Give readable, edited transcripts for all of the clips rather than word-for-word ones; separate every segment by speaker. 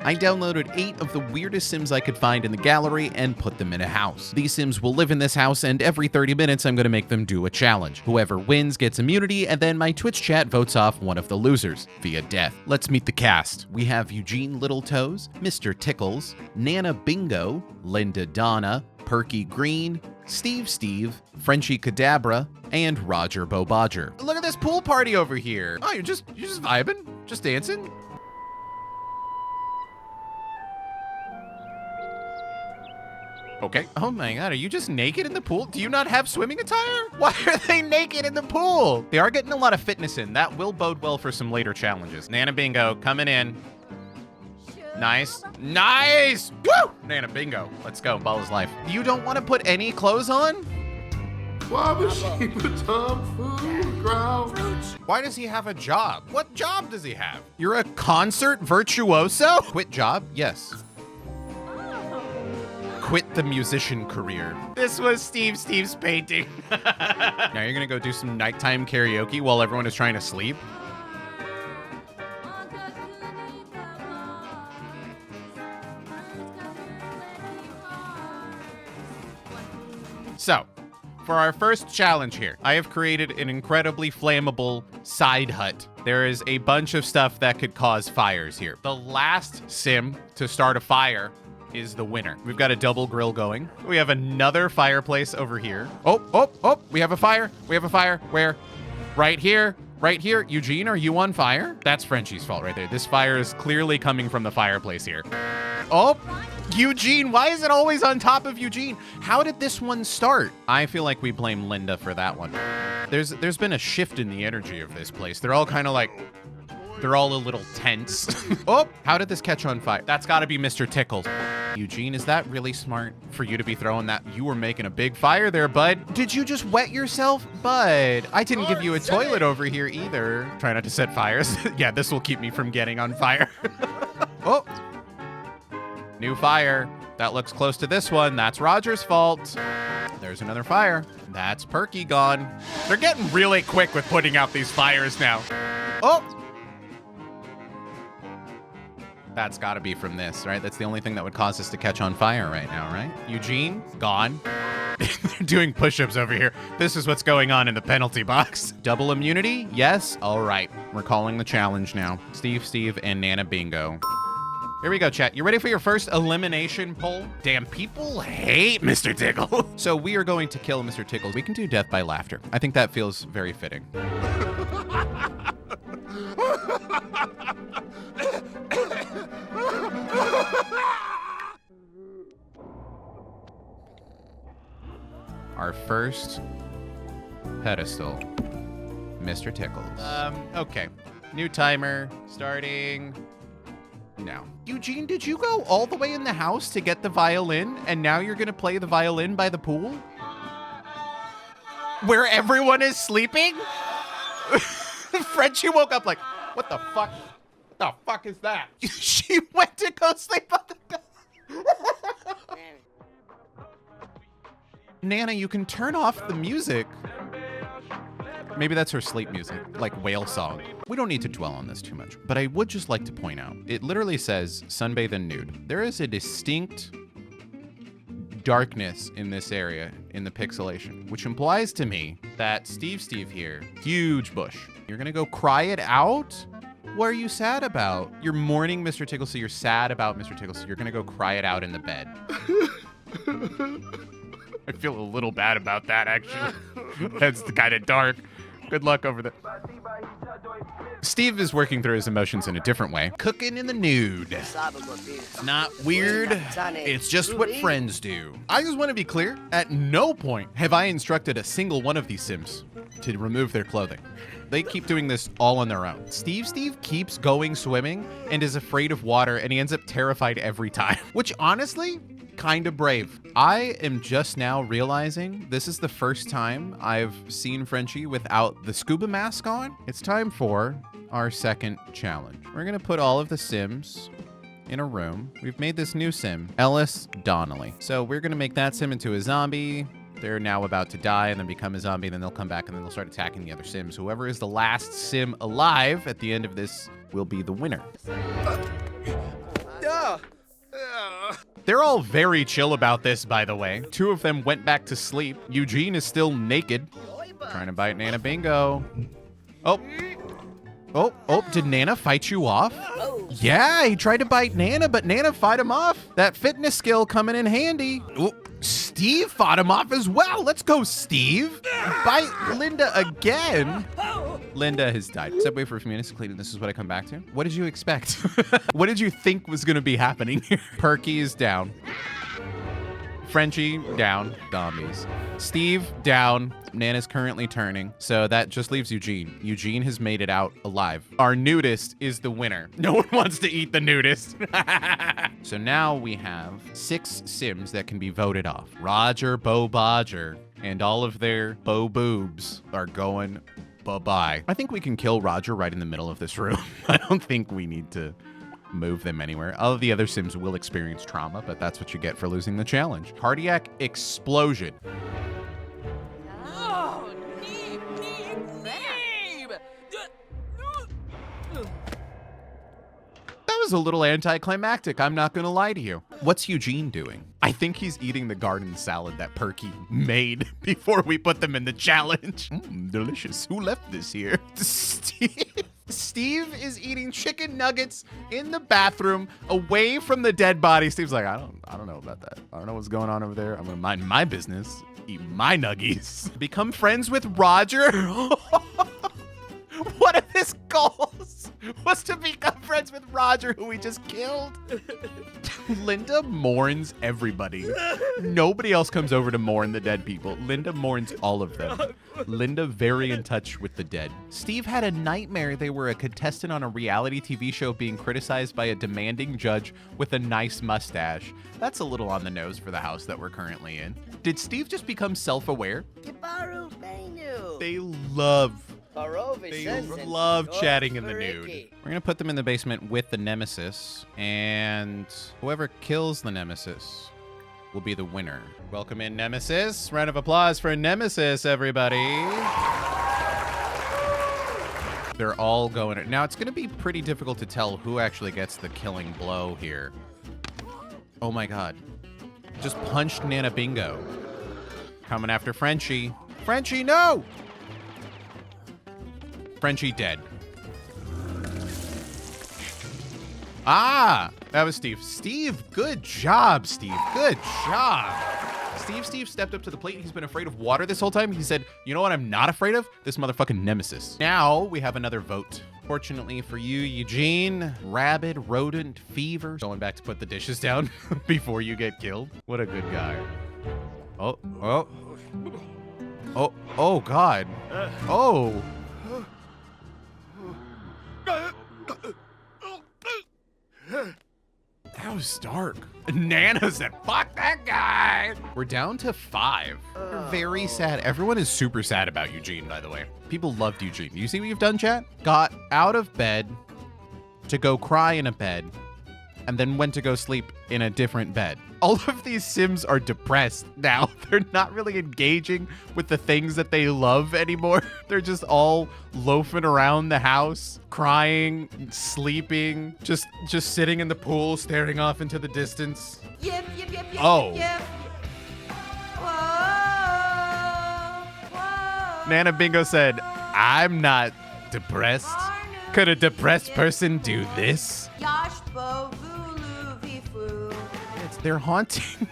Speaker 1: I downloaded 8 of the weirdest Sims I could find in the gallery and put them in a house. These Sims will live in this house, and every 30 minutes I'm going to make them do a challenge. Whoever wins gets immunity, and then my Twitch chat votes off one of the losers via death. Let's meet the cast. We have Eugene Littletoes, Mr. Tickles, Nana Bingo, Linda Donna, Perky Green, Steve, Frenchie Cadabra, and Roger Bobodger. Look at this pool party over here. Oh, you're just vibing? Just dancing? Okay. Oh my god, are you just naked in the pool? Do you not have swimming attire? Why are they naked in the pool? They are getting a lot of fitness in. That will bode well for some later challenges. Nana Bingo coming in. Nice. Nice! Woo! Nana Bingo. Let's go. Ball is life. You don't want to put any clothes on? Why does he have a job? What job does he have? You're a concert virtuoso? Quit job? Yes. Quit the musician career. This was Steve's painting. Now you're gonna go do some nighttime karaoke while everyone is trying to sleep? So, for our first challenge here, I have created an incredibly flammable side hut. There is a bunch of stuff that could cause fires here. The last sim to start a fire is the winner. We've got a double grill going. We have another fireplace over here. Oh, we have a fire. We have a fire. Where? Right here. Right here. Eugene, are you on fire? That's Frenchie's fault right there. This fire is clearly coming from the fireplace here. Oh, Eugene, why is it always on top of Eugene? How did this one start? I feel like we blame Linda for that one. There's been a shift in the energy of this place. They're all kind of like, they're all a little tense. Oh, how did this catch on fire? That's gotta be Mr. Tickles. Eugene, is that really smart for you to be throwing that? You were making a big fire there, bud. Did you just wet yourself? Bud, I didn't give you a toilet over here either. Try not to set fires. Yeah, this will keep me from getting on fire. Oh. New fire. That looks close to this one. That's Roger's fault. There's another fire. That's Perky gone. They're getting really quick with putting out these fires now. Oh! That's gotta be from this, right? That's the only thing that would cause us to catch on fire right now, right? Eugene, gone. They're doing push-ups over here. This is what's going on in the penalty box. Double immunity? Yes? All right. We're calling the challenge now. Steve, and Nana Bingo. Here we go, chat. You ready for your first elimination poll? Damn, people hate Mr. Tickle. So we are going to kill Mr. Tickle. We can do death by laughter. I think that feels very fitting. Our first pedestal, Mr. Tickles. Okay. New timer, starting now. Eugene, did you go all the way in the house to get the violin, and now you're gonna play the violin by the pool? Where everyone is sleeping? Frenchie woke up like, what the fuck? The fuck is that? She went to go sleep on the bed. Nana, you can turn off the music. Maybe that's her sleep music, like whale song. We don't need to dwell on this too much, but I would just like to point out, it literally says sunbathe and nude. There is a distinct darkness in this area in the pixelation, which implies to me that Steve here, huge bush. You're gonna go cry it out? What are you sad about? You're mourning Mr. Tickle, so you're sad about Mr. Tickle, so you're gonna go cry it out in the bed. I feel a little bad about that, actually. That's kind of dark. Good luck over there. Steve is working through his emotions in a different way. Cooking in the nude. It's not weird. It's just what friends do. I just want to be clear. At no point have I instructed a single one of these Sims to remove their clothing. They keep doing this all on their own. Steve keeps going swimming and is afraid of water, and he ends up terrified every time, which honestly, kind of brave. I am just now realizing this is the first time I've seen Frenchie without the scuba mask on. It's time for our second challenge. We're gonna put all of the Sims in a room. We've made this new Sim, Ellis Donnelly. So we're gonna make that Sim into a zombie. They're now about to die and then become a zombie, and then they'll come back and then they'll start attacking the other Sims. Whoever is the last Sim alive at the end of this will be the winner. They're all very chill about this, by the way. 2 of them went back to sleep. Eugene is still naked, trying to bite Nana Bingo. Oh. Oh, did Nana fight you off? Yeah, he tried to bite Nana, but Nana fought him off. That fitness skill coming in handy. Ooh, Steve fought him off as well. Let's go, Steve. Bite Linda again. Linda has died. Except wait for a few minutes to clean it. This is what I come back to. What did you expect? What did you think was gonna be happening here? Perky is down. Frenchie down. Zombies. Steve down. Nana's currently turning. So that just leaves Eugene. Eugene has made it out alive. Our nudist is the winner. No one wants to eat the nudist. So now we have 6 Sims that can be voted off. Roger, Bo Bodger, and all of their Bo boobs are going bye-bye. I think we can kill Roger right in the middle of this room. I don't think we need to move them anywhere. All of the other Sims will experience trauma, but that's what you get for losing the challenge. Cardiac explosion.
Speaker 2: Oh,
Speaker 1: That was a little anticlimactic, I'm not gonna lie to you. What's Eugene doing? I think he's eating the garden salad that Perky made before we put them in the challenge. Delicious. Who left this here? Steve is eating chicken nuggets in the bathroom away from the dead body. Steve's like, I don't know about that. I don't know what's going on over there. I'm gonna mind my business, eat my nuggies. Become friends with Roger. One of his goals was to become friends with Roger, who we just killed. Linda mourns everybody. Nobody else comes over to mourn the dead people. Linda mourns all of them. Linda very in touch with the dead. Steve had a nightmare they were a contestant on a reality TV show being criticized by a demanding judge with a nice mustache. That's a little on the nose for the house that we're currently in. Did Steve just become self-aware? They love chatting in the nude. We're gonna put them in the basement with the Nemesis, and whoever kills the Nemesis will be the winner. Welcome in, Nemesis. Round of applause for Nemesis, everybody. They're all going. Now, it's gonna be pretty difficult to tell who actually gets the killing blow here. Oh my God. Just punched Nana Bingo. Coming after Frenchie. Frenchie, no! Frenchie dead. Ah, that was Steve. Steve, good job, Steve. Good job. Steve stepped up to the plate. He's been afraid of water this whole time. He said, you know what I'm not afraid of? This motherfucking Nemesis. Now we have another vote. Fortunately for you, Eugene, rabid rodent fever. Going back to put the dishes down before you get killed. What a good guy. Oh, God. Oh. That was dark. Nana said, fuck that guy. We're down to 5. We're very sad. Everyone is super sad about Eugene, by the way. People loved Eugene. You see what you've done, chat? Got out of bed to go cry in a bed and then went to go sleep in a different bed. All of these Sims are depressed now. They're not really engaging with the things that they love anymore. They're just all loafing around the house, crying, sleeping, just sitting in the pool, staring off into the distance.
Speaker 2: Yep.
Speaker 1: Oh.
Speaker 2: Whoa.
Speaker 1: Nana Bingo said, I'm not depressed. Could a depressed person do this? They're haunting.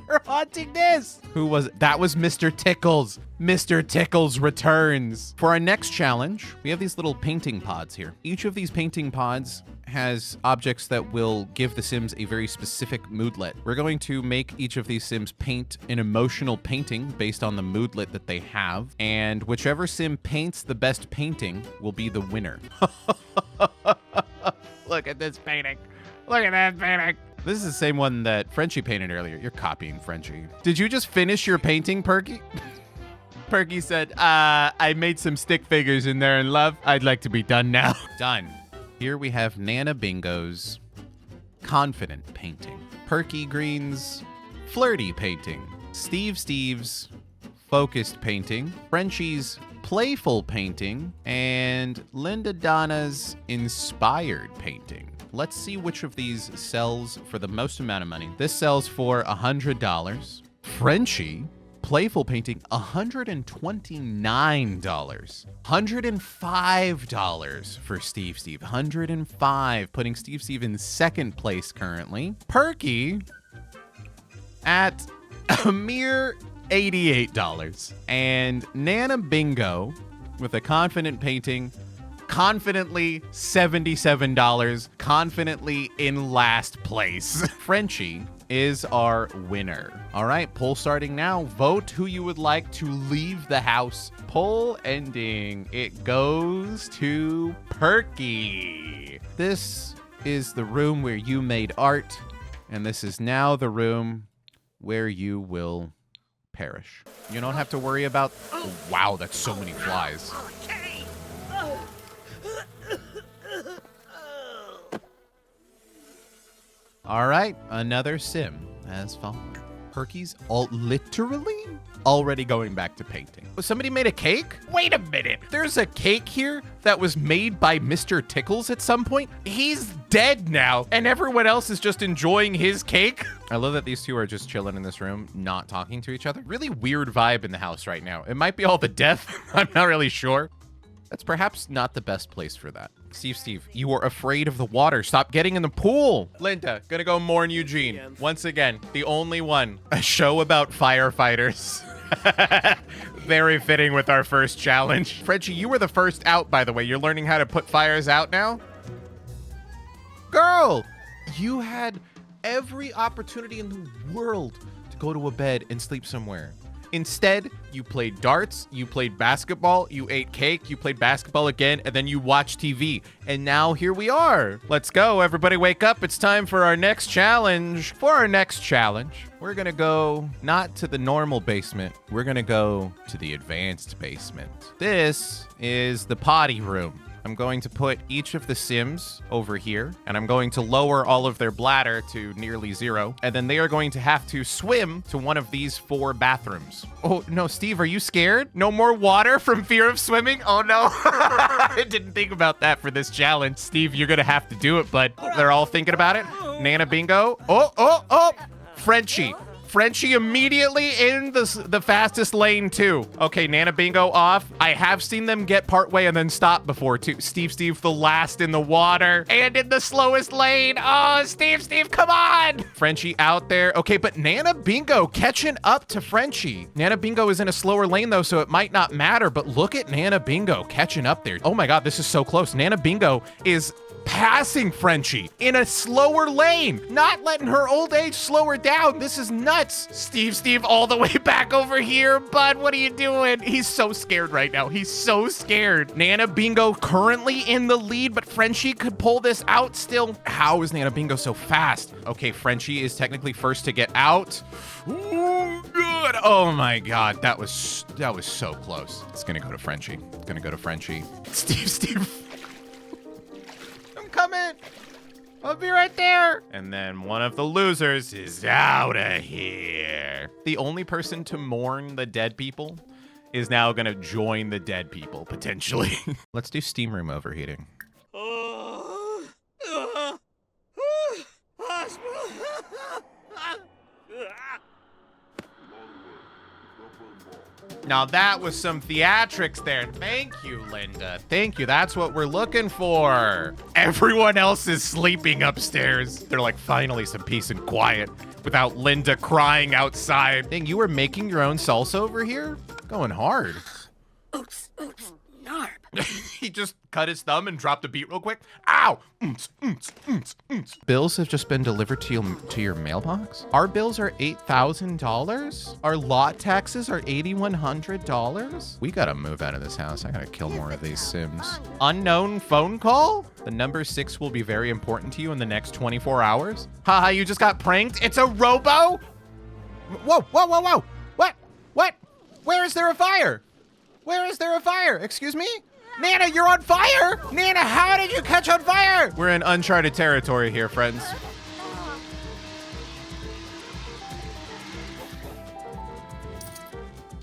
Speaker 1: They're haunting this. Who was it? That was Mr. Tickles. Mr. Tickles returns. For our next challenge, we have these little painting pods here. Each of these painting pods has objects that will give the Sims a very specific moodlet. We're going to make each of these Sims paint an emotional painting based on the moodlet that they have. And whichever Sim paints the best painting will be the winner. Look at this painting. Look at that painting. This is the same one that Frenchie painted earlier. You're copying Frenchie. Did you just finish your painting, Perky? Perky said, I made some stick figures in there in love. I'd like to be done now. Done. Here we have Nana Bingo's confident painting. Perky Green's flirty painting. Steve's focused painting. Frenchie's playful painting. And Linda Donna's inspired painting. Let's see which of these sells for the most amount of money. This sells for $100. Frenchie, playful painting, $129. $105 for Steve. 105, putting Steve in second place currently. Perky at a mere $88. And Nana Bingo with a confident painting, confidently $77, confidently in last place. Frenchie is our winner. All right, poll starting now. Vote who you would like to leave the house. Poll ending. It goes to Perky. This is the room where you made art, and this is now the room where you will perish. You don't have to worry about... Oh, wow, that's so many flies. All right, another sim has fallen. Perky's literally already going back to painting. Somebody made a cake? Wait a minute. There's a cake here that was made by Mr. Tickles at some point. He's dead now, and everyone else is just enjoying his cake. I love that these two are just chilling in this room, not talking to each other. Really weird vibe in the house right now. It might be all the death. I'm not really sure. That's perhaps not the best place for that. Steve, you are afraid of the water. Stop getting in the pool. Linda, gonna go mourn Eugene. Once again, the only one. A show about firefighters. Very fitting with our first challenge. Frenchie, you were the first out, by the way. You're learning how to put fires out now? Girl, you had every opportunity in the world to go to a bed and sleep somewhere. Instead, you played darts, you played basketball, you ate cake, you played basketball again, and then you watched TV. And now here we are. Let's go. Everybody wake up. It's time for our next challenge. For our next challenge, we're going to go not to the normal basement. We're going to go to the advanced basement. This is the potty room. I'm going to put each of the Sims over here, and I'm going to lower all of their bladder to nearly 0, and then they are going to have to swim to one of these 4 bathrooms. Oh, no, Steve, are you scared? No more water from fear of swimming? Oh, no. I didn't think about that for this challenge. Steve, you're going to have to do it, bud. They're all thinking about it. Nana Bingo. Oh. Frenchie immediately in the fastest lane, too. Okay, Nana Bingo off. I have seen them get partway and then stop before, too. Steve, the last in the water and in the slowest lane. Oh, Steve, come on. Frenchie out there. Okay, but Nana Bingo catching up to Frenchie. Nana Bingo is in a slower lane, though, so it might not matter, but look at Nana Bingo catching up there. Oh, my God, this is so close. Nana Bingo is passing Frenchie in a slower lane, not letting her old age slow her down. This is nuts. Steve, all the way back over here. Bud, what are you doing? He's so scared right now. He's so scared. Nana Bingo currently in the lead, but Frenchie could pull this out still. How is Nana Bingo so fast? Okay, Frenchie is technically first to get out. Ooh, good. Oh my God, that was so close. It's gonna go to Frenchie. Steve. Coming. I'll be right there. And then one of the losers is out of here. The only person to mourn the dead people is now going to join the dead people, potentially. Let's do steam room overheating. Now that was some theatrics there. Thank you, Linda. Thank you. That's what we're looking for. Everyone else is sleeping upstairs. They're like, finally some peace and quiet without Linda crying outside. Dang, you were making your own salsa over here? Going hard.
Speaker 2: Oops, narb.
Speaker 1: He just cut his thumb and dropped a beat real quick. Ow! Bills have just been delivered to your mailbox? Our bills are $8,000? Our lot taxes are $8,100? We gotta move out of this house. I gotta kill more of these Sims. Unknown phone call? The number 6 will be very important to you in the next 24 hours? Haha, you just got pranked? It's a robo? Whoa. What? Where is there a fire? Excuse me? Nana, you're on fire! Nana, how did you catch on fire? We're in uncharted territory here, friends.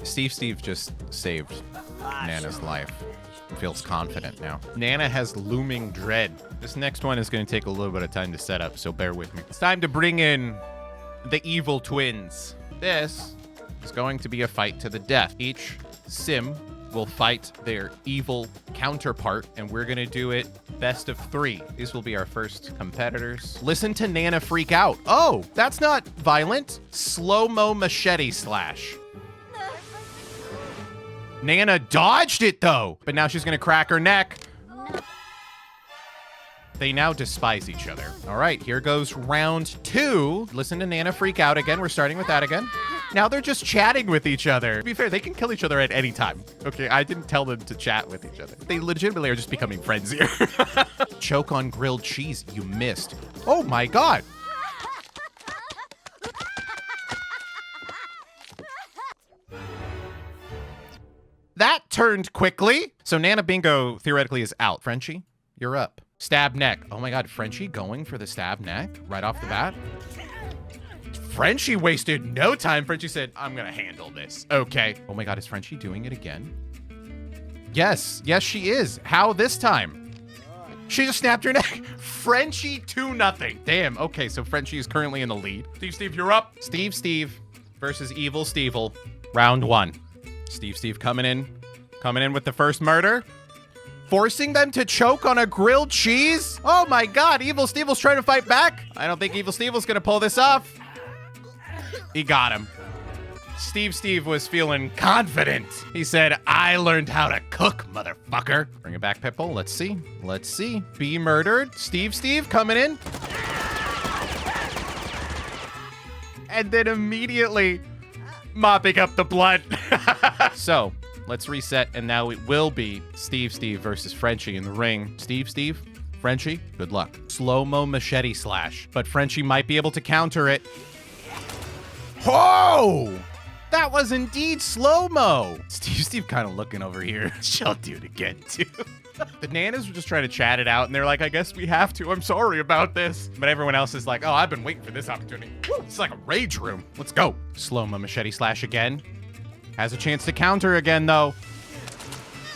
Speaker 1: Steve just saved Nana's life. Feels confident now. Nana has looming dread. This next one is going to take a little bit of time to set up, so bear with me. It's time to bring in the evil twins. This is going to be a fight to the death. Each sim will fight their evil counterpart, and we're going to do it best of 3. These will be our first competitors. Listen to Nana freak out. Oh, that's not violent. Slow-mo machete slash. Nana dodged it, though. But now she's going to crack her neck. They now despise each other. All right, here goes round 2. Listen to Nana freak out again. We're starting with that again. Now they're just chatting with each other. To be fair, they can kill each other at any time. Okay, I didn't tell them to chat with each other. They legitimately are just becoming friends here. Choke on grilled cheese. You missed. Oh, my God. That turned quickly. So Nana Bingo theoretically is out. Frenchie, you're up. Stab neck. Oh my God, Frenchie going for the stab neck right off the bat. Frenchie wasted no time. Frenchie said, I'm gonna handle this. Okay. Oh my God, is Frenchie doing it again? Yes, yes she is. How this time? She just snapped her neck. Frenchie 2-0. Damn, okay, so Frenchie is currently in the lead. Steve, you're up. Steve versus Evil Stevel. Round 1. Steve coming in with the first murder. Forcing them to choke on a grilled cheese? Oh my God, Evil Stevel's trying to fight back. I don't think Evil Stevel's gonna pull this off. He got him. Steve was feeling confident. He said, I learned how to cook, motherfucker. Bring it back, Pitbull. Let's see. Be murdered. Steve coming in. And then immediately mopping up the blood. So, let's reset, and now it will be Steve versus Frenchie in the ring. Steve, Frenchie, good luck. Slow-mo machete slash, but Frenchie might be able to counter it. Oh! That was indeed slow-mo. Steve kind of looking over here. She'll do it again, too. The Nanas were just trying to chat it out, and they're like, I guess we have to. I'm sorry about this. But everyone else is like, oh, I've been waiting for this opportunity. Woo, it's like a rage room. Let's go. Slow-mo machete slash again. Has a chance to counter again, though.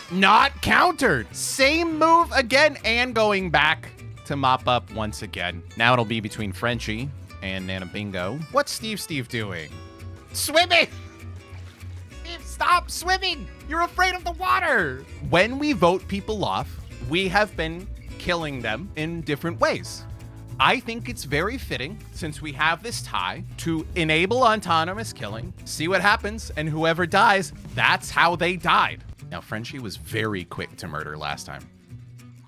Speaker 1: Not countered. Same move again, and going back to mop up once again. Now it'll be between Frenchie and Nana Bingo. What's Steve doing? Swimming! Steve, stop swimming! You're afraid of the water! When we vote people off, we have been killing them in different ways. I think it's very fitting, since we have this tie, to enable autonomous killing, see what happens, and whoever dies, that's how they died. Now, Frenchie was very quick to murder last time.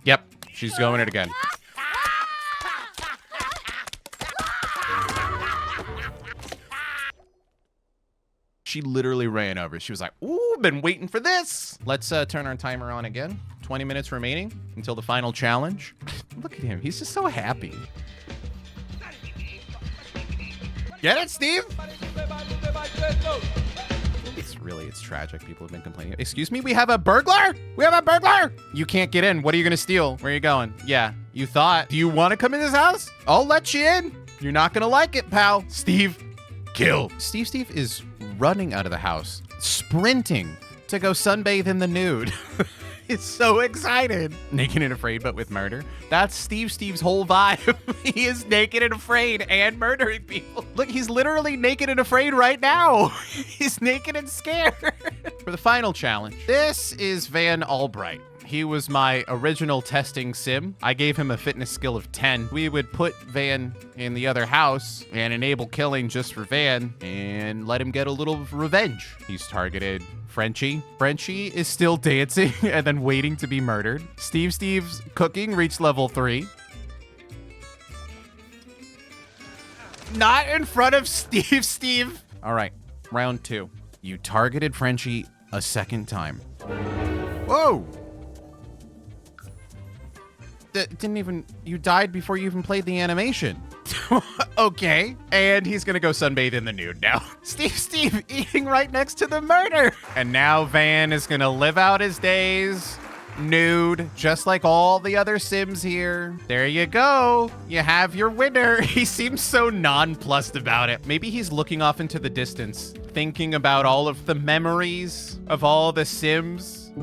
Speaker 1: Yep, she's going it again. She literally ran over. She was like, ooh, been waiting for this. Let's turn our timer on again. 20 minutes remaining until the final challenge. Look at him. He's just so happy. Get it, Steve? It's tragic. People have been complaining. Excuse me? We have a burglar? We have a burglar? You can't get in. What are you going to steal? Where are you going? Yeah, you thought. Do you want to come in this house? I'll let you in. You're not going to like it, pal. Steve, kill. Steve is running out of the house, sprinting to go sunbathe in the nude. He's so excited. Naked and afraid, but with murder. That's Steve's whole vibe. He is naked and afraid and murdering people. Look, he's literally naked and afraid right now. He's naked and scared. For the final challenge, this is Van Albright. He was my original testing sim. I gave him a fitness skill of 10. We would put Van in the other house and enable killing just for Van and let him get a little revenge. He's targeted Frenchie. Frenchie is still dancing and then waiting to be murdered. Steve's cooking reached level 3. Not in front of Steve. All right, round 2. You targeted Frenchie a second time. Whoa. You died before you even played the animation. Okay. And he's gonna go sunbathe in the nude now. Steve eating right next to the murder. And now Van is gonna live out his days nude, just like all the other Sims here. There you go. You have your winner. He seems so nonplussed about it. Maybe he's looking off into the distance, thinking about all of the memories of all the Sims.